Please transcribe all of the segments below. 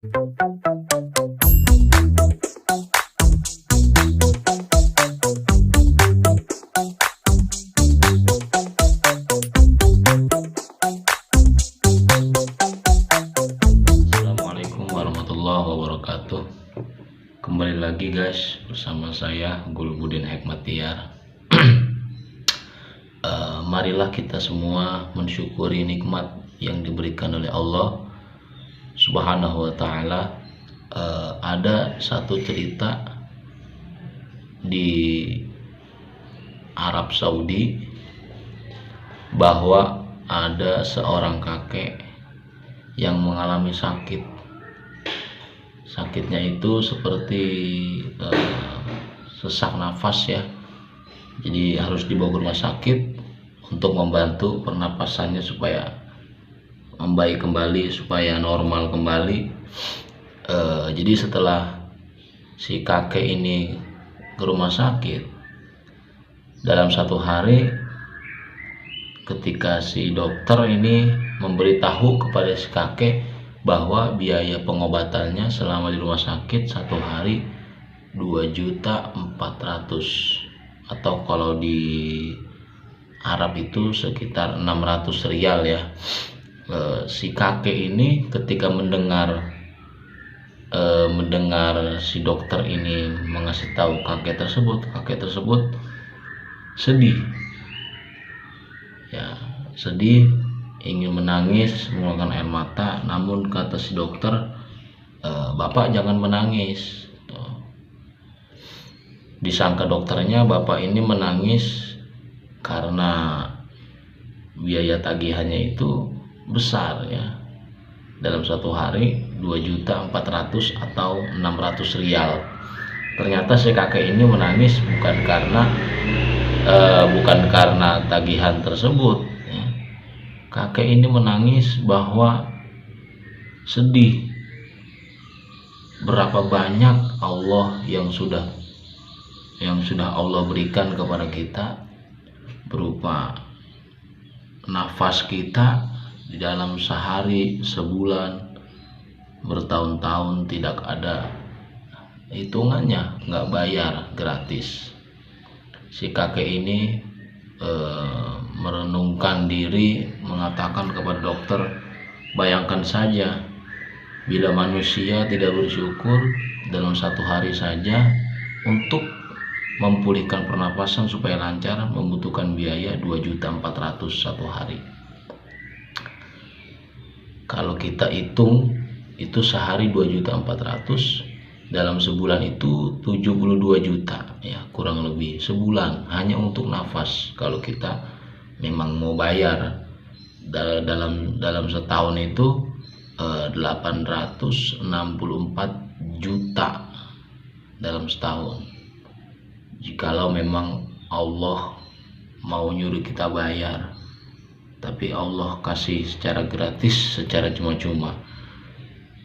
Assalamualaikum warahmatullahi wabarakatuh. Kembali lagi guys bersama saya Gulbudin Hekmatiar. Marilah kita semua mensyukuri nikmat yang diberikan oleh Allah Subhanahu wa Ta'ala. Ada satu cerita di Arab Saudi bahwa ada seorang kakek yang mengalami sakit. Sakitnya itu seperti sesak nafas ya. Jadi harus dibawa ke rumah sakit untuk membantu pernapasannya supaya membaik kembali, supaya normal kembali. Jadi setelah si kakek ini ke rumah sakit, dalam satu hari ketika si dokter ini memberitahu kepada si kakek bahwa biaya pengobatannya selama di rumah sakit satu hari 2.400.000, atau kalau di Arab itu sekitar 600 rial ya. Si kakek ini ketika mendengar si dokter ini mengasih tahu kakek tersebut sedih ya, sedih, ingin menangis, mengeluarkan air mata. Namun kata si dokter, bapak jangan menangis. Disangka dokternya bapak ini menangis karena biaya tagihannya itu besar ya, dalam satu hari 2.400.000 atau 600 rial. Ternyata si kakek ini menangis bukan karena tagihan tersebut ya. Kakek ini menangis bahwa sedih berapa banyak Allah yang sudah Allah berikan kepada kita berupa nafas kita di dalam sehari, sebulan, bertahun-tahun tidak ada hitungannya, nggak bayar, gratis. Si kakek ini merenungkan diri, mengatakan kepada dokter, bayangkan saja bila manusia tidak bersyukur dalam satu hari saja untuk memulihkan pernapasan supaya lancar membutuhkan biaya 2.400.000 satu hari. Kalau kita hitung itu sehari 2.400.000, dalam sebulan itu 72 juta ya, kurang lebih sebulan hanya untuk nafas. Kalau kita memang mau bayar dalam setahun itu 864 juta dalam setahun. Jikalau memang Allah mau nyuruh kita bayar, tapi Allah kasih secara gratis, secara cuma-cuma.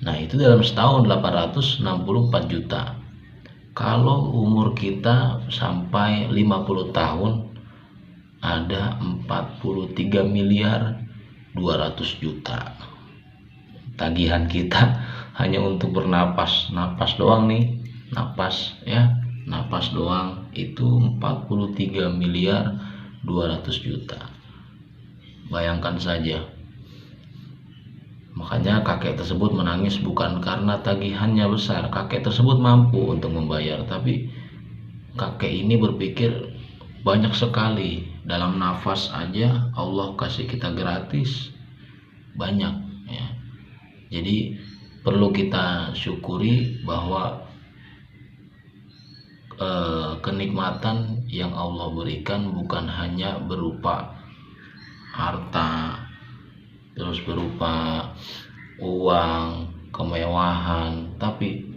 Nah itu dalam setahun 864 juta. Kalau umur kita sampai 50 tahun, ada 43 miliar 200 juta. Tagihan kita hanya untuk bernapas, napas doang nih, napas ya, napas doang itu 43 miliar 200 juta. Bayangkan saja. Makanya kakek tersebut menangis bukan karena tagihannya besar. Kakek tersebut mampu untuk membayar, tapi kakek ini berpikir banyak sekali, dalam nafas aja Allah kasih kita gratis, banyak ya. Jadi perlu kita syukuri bahwa kenikmatan yang Allah berikan bukan hanya berupa harta, terus berupa uang, kemewahan, tapi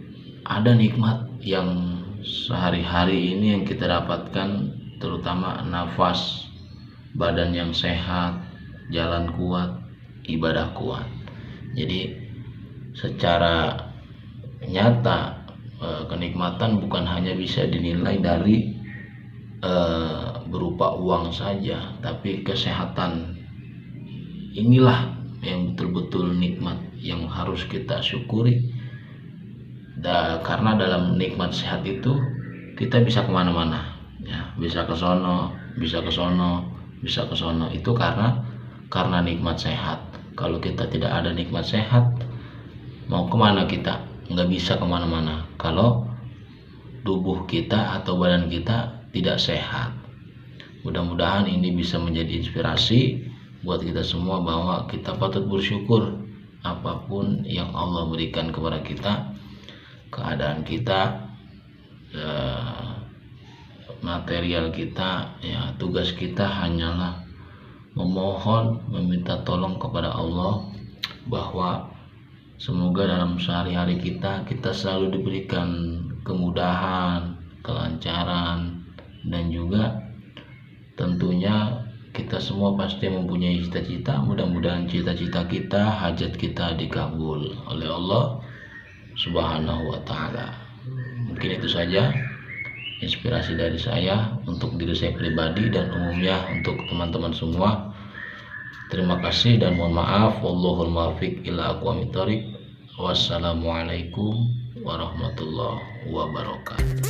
ada nikmat yang sehari-hari ini yang kita dapatkan, terutama nafas, badan yang sehat, jalan kuat, ibadah kuat. Jadi secara nyata kenikmatan bukan hanya bisa dinilai dari berupa uang saja, tapi kesehatan inilah yang betul-betul nikmat yang harus kita syukuri karena dalam nikmat sehat itu kita bisa kemana-mana ya, bisa ke sono, bisa ke sono, bisa ke sono. Itu karena nikmat sehat. Kalau kita tidak ada nikmat sehat, mau kemana kita? Nggak bisa kemana-mana kalau tubuh kita atau badan kita tidak sehat. Mudah-mudahan ini bisa menjadi inspirasi buat kita semua bahwa kita patut bersyukur apapun yang Allah berikan kepada kita. Keadaan kita, material kita, ya, tugas kita hanyalah memohon, meminta tolong kepada Allah bahwa semoga dalam sehari-hari kita selalu diberikan kemudahan, kelancaran, dan juga tentunya kita semua pasti mempunyai cita-cita. Mudah-mudahan cita-cita kita, hajat kita dikabul oleh Allah Subhanahu wa ta'ala. Mungkin itu saja inspirasi dari saya untuk diri saya pribadi dan umumnya untuk teman-teman semua. Terima kasih dan mohon maaf. Wallahul muwaffiq ila aqwamit thoriq. Wassalamualaikum warahmatullahi wabarakatuh.